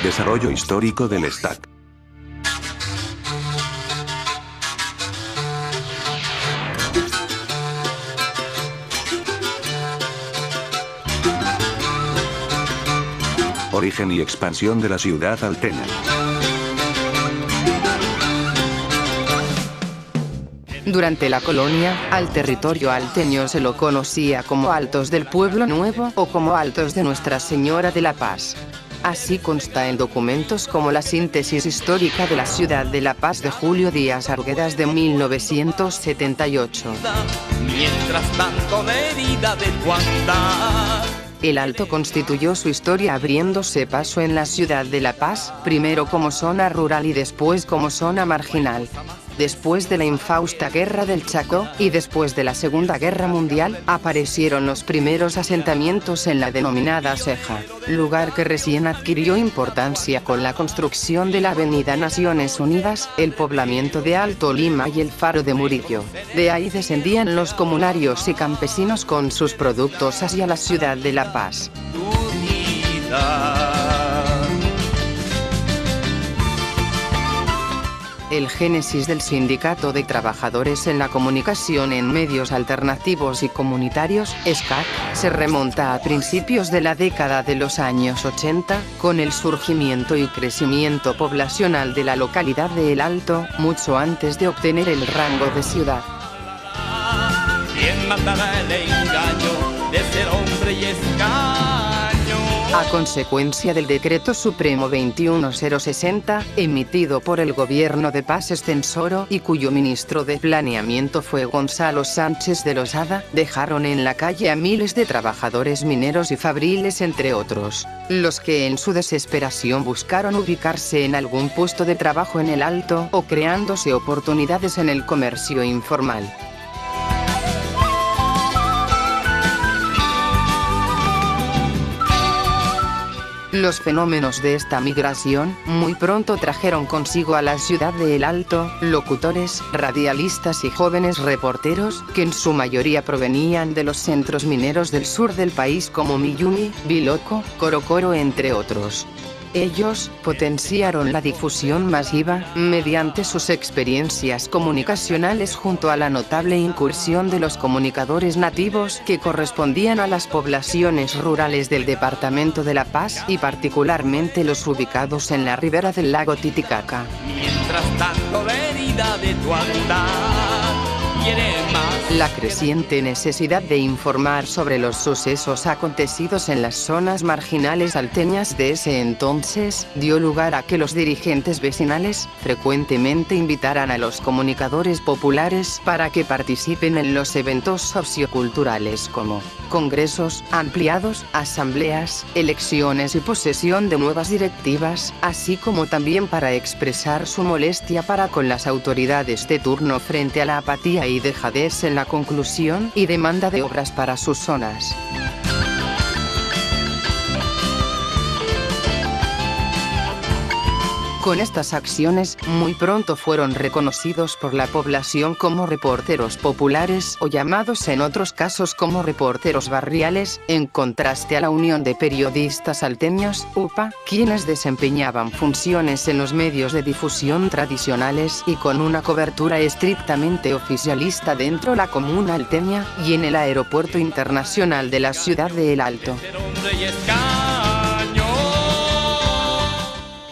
Desarrollo histórico del Stack. Origen y expansión de la ciudad alteña. Durante la colonia, al territorio alteño se lo conocía como Altos del Pueblo Nuevo o como Altos de Nuestra Señora de la Paz. Así consta en documentos como la síntesis histórica de la ciudad de La Paz de Julio Díaz Arguedas de 1978. Mientras tanto medida de tu andar. El Alto constituyó su historia abriéndose paso en la ciudad de La Paz, primero como zona rural y después como zona marginal. Después de la infausta Guerra del Chaco, y después de la Segunda Guerra Mundial, aparecieron los primeros asentamientos en la denominada Ceja, lugar que recién adquirió importancia con la construcción de la Avenida Naciones Unidas, el poblamiento de Alto Lima y el Faro de Murillo. De ahí descendían los comunarios y campesinos con sus productos hacia la ciudad de La Paz. El génesis del Sindicato de Trabajadores en la Comunicación en Medios Alternativos y Comunitarios, SCAC, se remonta a principios de la década de los años 80, con el surgimiento y crecimiento poblacional de la localidad de El Alto, mucho antes de obtener el rango de ciudad. ¿Quién mandará el engaño de ser hombre y escaño? A consecuencia del Decreto Supremo 21060, emitido por el Gobierno de Paz Extensoro y cuyo ministro de Planeamiento fue Gonzalo Sánchez de Lozada, dejaron en la calle a miles de trabajadores mineros y fabriles entre otros, los que en su desesperación buscaron ubicarse en algún puesto de trabajo en el Alto o creándose oportunidades en el comercio informal. Los fenómenos de esta migración, muy pronto trajeron consigo a la ciudad de El Alto, locutores, radialistas y jóvenes reporteros, que en su mayoría provenían de los centros mineros del sur del país como Miyumi, Biloco, Corocoro entre otros. Ellos potenciaron la difusión masiva, mediante sus experiencias comunicacionales junto a la notable incursión de los comunicadores nativos que correspondían a las poblaciones rurales del departamento de La Paz y particularmente los ubicados en la ribera del lago Titicaca. Mientras tanto la herida de tu andar quiere más. La creciente necesidad de informar sobre los sucesos acontecidos en las zonas marginales alteñas de ese entonces, dio lugar a que los dirigentes vecinales, frecuentemente invitaran a los comunicadores populares para que participen en los eventos socioculturales como congresos, ampliados, asambleas, elecciones y posesión de nuevas directivas, así como también para expresar su molestia para con las autoridades de turno frente a la apatía y dejadez en la conclusión y demanda de obras para sus zonas. Con estas acciones, muy pronto fueron reconocidos por la población como reporteros populares o llamados en otros casos como reporteros barriales, en contraste a la Unión de Periodistas Alteños, UPA, quienes desempeñaban funciones en los medios de difusión tradicionales y con una cobertura estrictamente oficialista dentro de la comuna alteña y en el Aeropuerto Internacional de la ciudad de El Alto.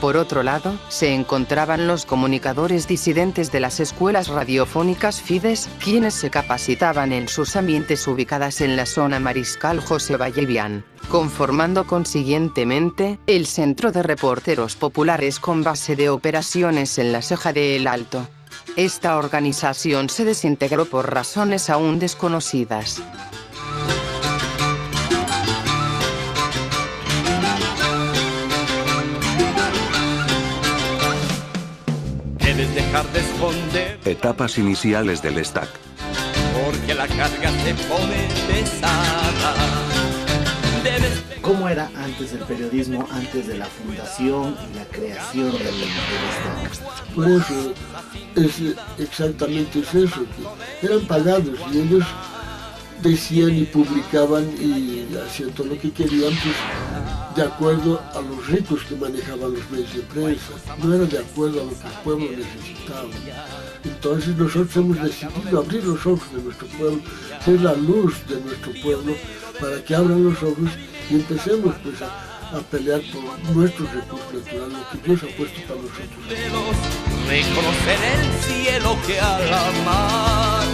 Por otro lado, se encontraban los comunicadores disidentes de las escuelas radiofónicas Fides, quienes se capacitaban en sus ambientes ubicadas en la zona Mariscal José Vallevián, conformando consiguientemente el Centro de Reporteros Populares con base de operaciones en la Ceja de El Alto. Esta organización se desintegró por razones aún desconocidas. Dejar de esconder. Etapas iniciales del Stack. Porque la carga se pone pesada. ¿Cómo era antes el periodismo, antes de la fundación y la creación del Stack? Pues exactamente es eso, que eran pagados y ellos decían y publicaban y hacían todo lo que querían, pues de acuerdo a los ricos que manejaban los medios de prensa, no era de acuerdo a lo que el pueblo necesitaba. Entonces nosotros hemos decidido abrir los ojos de nuestro pueblo, ser la luz de nuestro pueblo, para que abran los ojos y empecemos pues a pelear por nuestros recursos naturales, lo que Dios ha puesto para nosotros. Reconocer el cielo que a la mar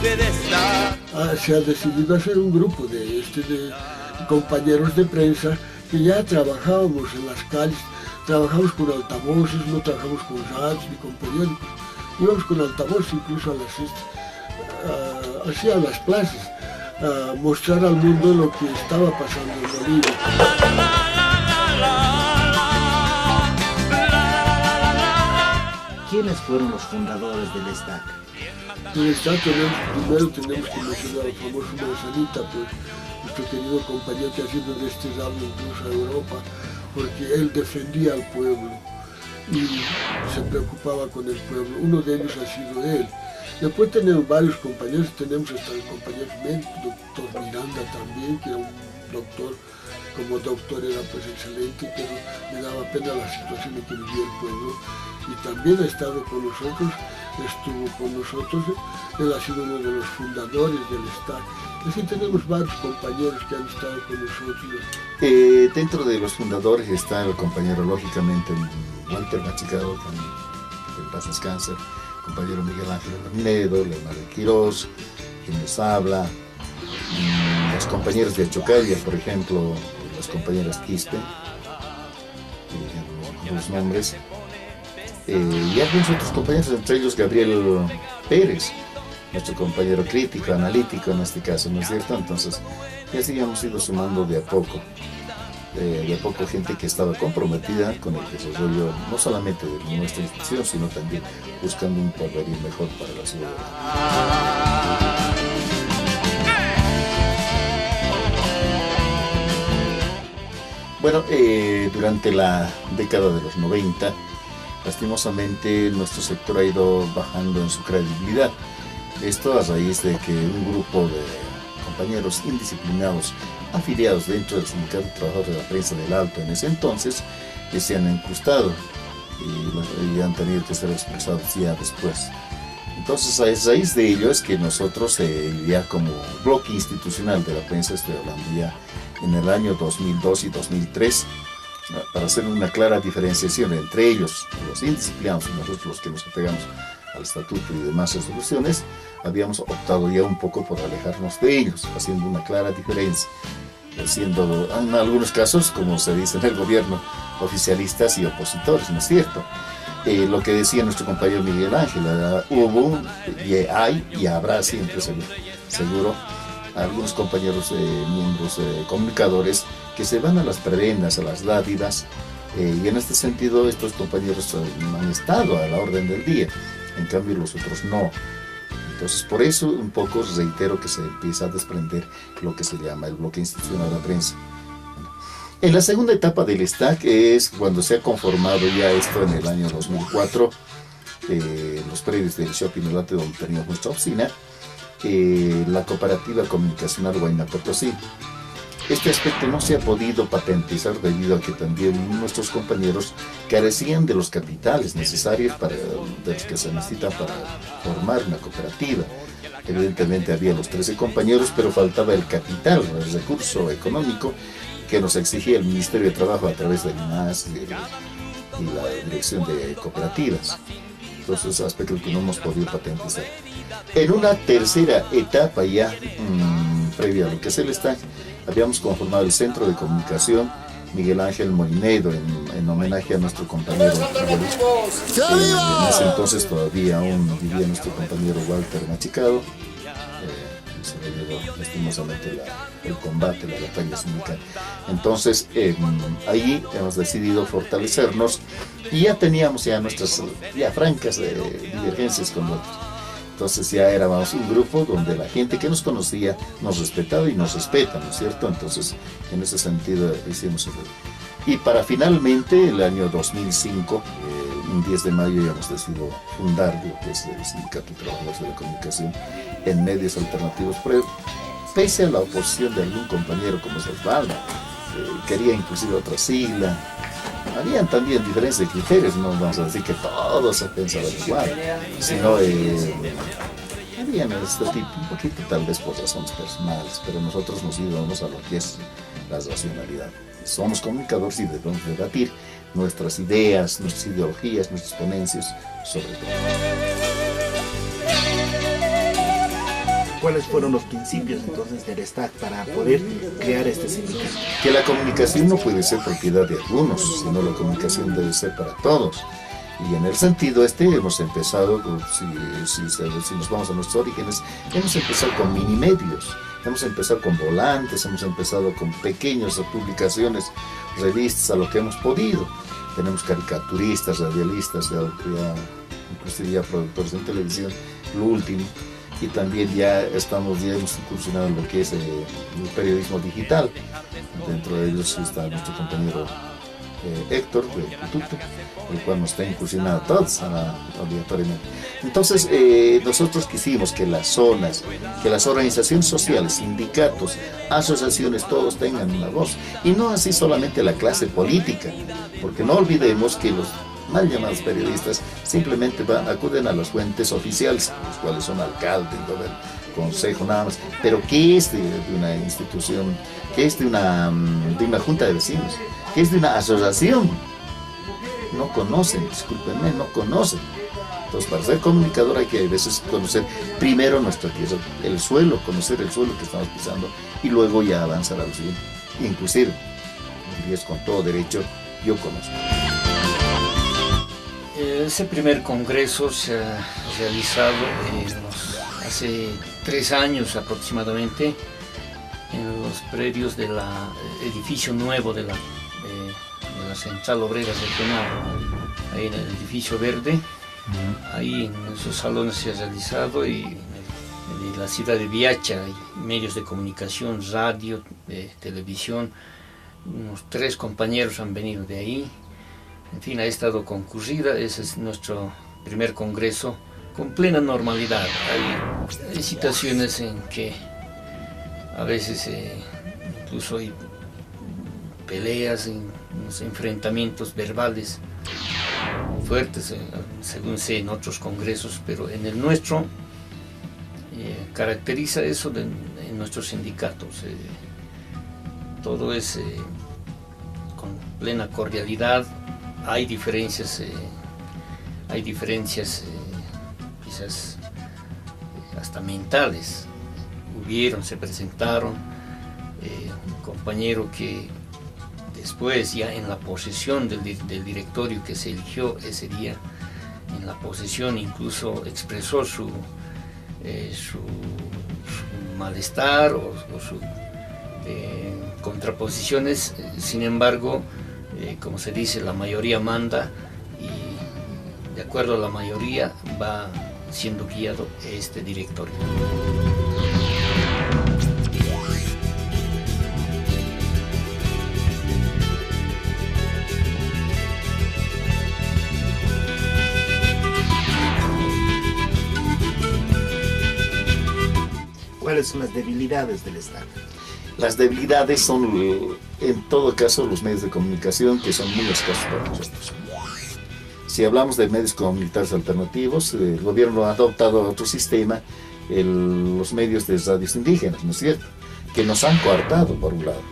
debe estar. Se ha decidido hacer un grupo de compañeros de prensa que ya trabajábamos en las calles, trabajamos con altavoces, no trabajamos con radios ni con periódicos, íbamos con altavoces incluso a las plazas, a mostrar al mundo lo que estaba pasando en Bolivia. ¿Quiénes fueron los fundadores del STAC? En STAC primero tenemos que mencionar al famoso Manzanita, pues, nuestro querido compañero que ha sido desterrado incluso a Europa, porque él defendía al pueblo y se preocupaba con el pueblo. Uno de ellos ha sido él. Después tenemos varios compañeros, tenemos hasta el compañero médico, doctor Miranda también, que era un doctor, como doctor era pues excelente, pero me daba pena la situación en que vivía el pueblo. Y también ha estado con nosotros, estuvo con nosotros, él ha sido uno de los fundadores del STAC. Así tenemos varios compañeros que han estado con nosotros. Dentro de los fundadores está el compañero, lógicamente, Walter Machicado, que en paz descanse, el compañero Miguel Ángel Olmedo, Leonardo Quirós, quien nos habla, los compañeros de Chocalla, por ejemplo, las compañeras Quispe, los nombres, y algunos otros compañeros, entre ellos Gabriel Pérez, nuestro compañero crítico, analítico en este caso, ¿no es cierto? Entonces, y así hemos ido sumando de a poco gente que estaba comprometida con el desarrollo no solamente de nuestra institución, sino también buscando un porvenir mejor para la ciudad. Bueno, durante la década de los 90, lastimosamente nuestro sector ha ido bajando en su credibilidad. Esto a raíz de que un grupo de compañeros indisciplinados afiliados dentro del Sindicato de Trabajadores de la Prensa del Alto en ese entonces se han incrustado y han tenido que ser expulsados ya después. Entonces a raíz de ello es que nosotros ya como bloque institucional de la prensa, estoy hablando ya en el año 2002 y 2003, para hacer una clara diferenciación entre ellos, los indisciplinados, y nosotros los que nos apegamos al estatuto y demás resoluciones, habíamos optado ya un poco por alejarnos de ellos, haciendo una clara diferencia, siendo en algunos casos, como se dice en el gobierno, oficialistas y opositores, ¿no es cierto? Lo que decía nuestro compañero Miguel Ángel, hubo, y hay y habrá siempre seguro algunos compañeros miembros comunicadores que se van a las prebendas, a las dádivas, y en este sentido estos compañeros han estado a la orden del día, en cambio los otros no. Entonces por eso un poco reitero que se empieza a desprender lo que se llama el bloque institucional de la prensa. En la segunda etapa del STAC es cuando se ha conformado ya esto en el año 2004, los predios del Shopping Elate donde teníamos nuestra oficina, la cooperativa comunicacional Huayna Potosí. Este aspecto no se ha podido patentizar debido a que también nuestros compañeros carecían de los capitales necesarios de los que se necesitan para formar una cooperativa. Evidentemente había los 13 compañeros, pero faltaba el capital, el recurso económico que nos exigía el Ministerio de Trabajo a través del INAS y la Dirección de Cooperativas. Entonces, aspectos que no hemos podido patentizar. En una tercera etapa ya, previa a lo que es el STAC, habíamos conformado el Centro de Comunicación Miguel Ángel Molinedo en homenaje a nuestro compañero. En ese entonces todavía aún vivía nuestro compañero Walter Machicado. Se le llevó lastimosamente el combate, la batalla sindical. Entonces ahí hemos decidido fortalecernos y ya teníamos nuestras francas divergencias con otros. Entonces ya éramos un grupo donde la gente que nos conocía nos respetaba y nos respeta, ¿no es cierto? Entonces en ese sentido hicimos eso. Y para finalmente el año 2005, un 10 de mayo, ya hemos decidido fundar lo que es el Sindicato de Trabajadores de la Comunicación en medios alternativos, pese a la oposición de algún compañero como es Osvaldo, quería inclusive otra sigla. Habían también diferencias de criterios, no vamos a decir que todos se pensaban igual, sino habían este tipo, un poquito tal vez por razones personales, pero nosotros nos íbamos a lo que es la racionalidad. Somos comunicadores y debemos debatir nuestras ideas, nuestras ideologías, nuestras ponencias, sobre todo. ¿Cuáles fueron los principios entonces del STAC para poder crear este sindicato? Que la comunicación no puede ser propiedad de algunos, sino la comunicación debe ser para todos. Y en el sentido hemos empezado, si nos vamos a nuestros orígenes, hemos empezado con mini medios, hemos empezado con volantes, hemos empezado con pequeñas publicaciones, revistas, a lo que hemos podido. Tenemos caricaturistas, radialistas, inclusive ya productores en televisión, lo último. Y también ya hemos incursionado en lo que es el periodismo digital. Dentro de ellos está nuestro compañero Héctor de Pututo, el cual nos está incursionando a todos obligatoriamente. Entonces nosotros quisimos que las zonas, que las organizaciones sociales, sindicatos, asociaciones, todos tengan una voz, y no así solamente la clase política, porque no olvidemos que los mal llamados periodistas simplemente acuden a las fuentes oficiales, los cuales son alcaldes, el consejo, nada más. Pero ¿qué es de una institución? ¿Qué es de una junta de vecinos? ¿Qué es de una asociación? No conocen, discúlpenme, no conocen. Entonces, para ser comunicador hay que a veces conocer primero nuestra tierra, el suelo, conocer el suelo que estamos pisando, y luego ya avanzar al siguiente. Inclusive, y es con todo derecho, yo conozco. Ese primer congreso se ha realizado hace 3 años aproximadamente en los predios del edificio nuevo de la Central Obrera Regional, ahí en el edificio verde. Ahí en esos salones se ha realizado, y en la ciudad de Viacha hay medios de comunicación, radio, televisión. Unos 3 compañeros han venido de ahí. En fin, ha estado concurrida. Ese es nuestro primer congreso con plena normalidad. Hay situaciones en que a veces incluso hay peleas, unos enfrentamientos verbales fuertes, según sé en otros congresos, pero en el nuestro caracteriza eso en nuestros sindicatos. Todo es con plena cordialidad. Hay diferencias quizás hasta mentales. Se presentaron. Un compañero que después, ya en la posesión del directorio que se eligió ese día, en la posesión incluso expresó su malestar o sus contraposiciones. Sin embargo, como se dice, la mayoría manda, y de acuerdo a la mayoría va siendo guiado este directorio. ¿Cuáles son las debilidades del Estado? Las debilidades son, en todo caso, los medios de comunicación, que son muy escasos para nosotros. Si hablamos de medios comunitarios alternativos, el gobierno ha adoptado otro sistema, los medios de radios indígenas, ¿no es cierto?, que nos han coartado por un lado.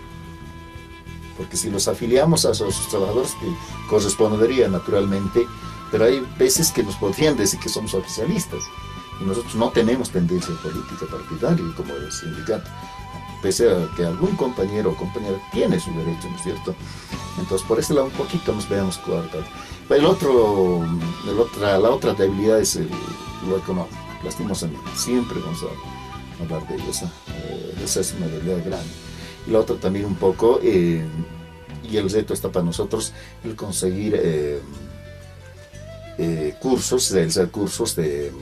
Porque si los afiliamos a esos trabajadores, que correspondería naturalmente, pero hay veces que nos podrían decir que somos oficialistas, y nosotros no tenemos tendencia política partidaria como el sindicato, pese a que algún compañero o compañera tiene su derecho, ¿no es cierto? Entonces, por ese lado un poquito nos veamos coartados. La otra debilidad es lo económico. Lastimosamente, siempre vamos a hablar de ello. Esa es una debilidad grande. Y la otra también un poco, y el reto está para nosotros, el conseguir cursos de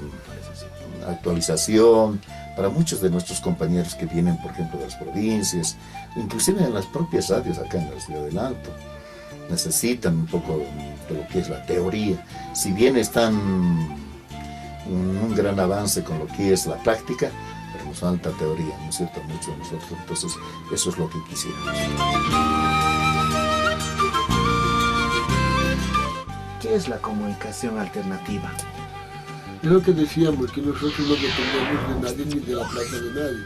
actualización para muchos de nuestros compañeros que vienen, por ejemplo, de las provincias, inclusive en las propias radios acá en la Ciudad del Alto. Necesitan un poco de lo que es la teoría. Si bien están un gran avance con lo que es la práctica, pero llamarlos, alta teoría, ¿no es cierto? Muchos de nosotros, entonces eso es lo que quisiéramos. ¿Qué es la comunicación alternativa? Es lo que decíamos, que nosotros no dependemos de nadie ni de la plata de nadie.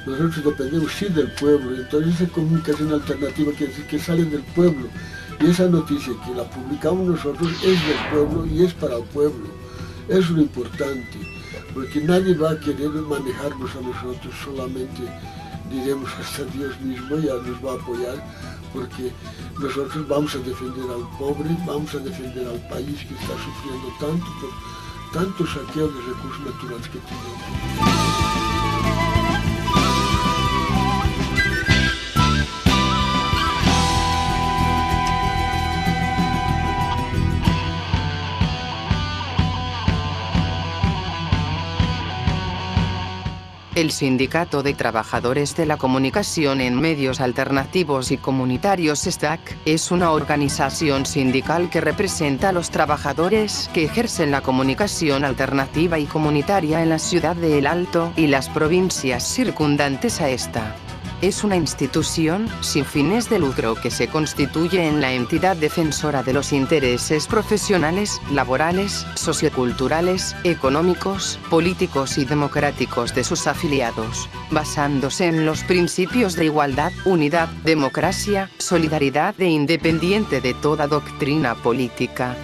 Nosotros dependemos sí del pueblo, entonces esa comunicación alternativa quiere decir que sale del pueblo. Y esa noticia que la publicamos nosotros es del pueblo y es para el pueblo. Es lo importante, porque nadie va a querer manejarnos a nosotros, solamente diremos hasta Dios mismo ya nos va a apoyar, porque nosotros vamos a defender al pobre, vamos a defender al país que está sufriendo tanto por tanto saqueo de recursos naturales que tenemos. El Sindicato de Trabajadores de la Comunicación en Medios Alternativos y Comunitarios STAC es una organización sindical que representa a los trabajadores que ejercen la comunicación alternativa y comunitaria en la ciudad de El Alto y las provincias circundantes a esta. Es una institución sin fines de lucro que se constituye en la entidad defensora de los intereses profesionales, laborales, socioculturales, económicos, políticos y democráticos de sus afiliados, basándose en los principios de igualdad, unidad, democracia, solidaridad e independiente de toda doctrina política.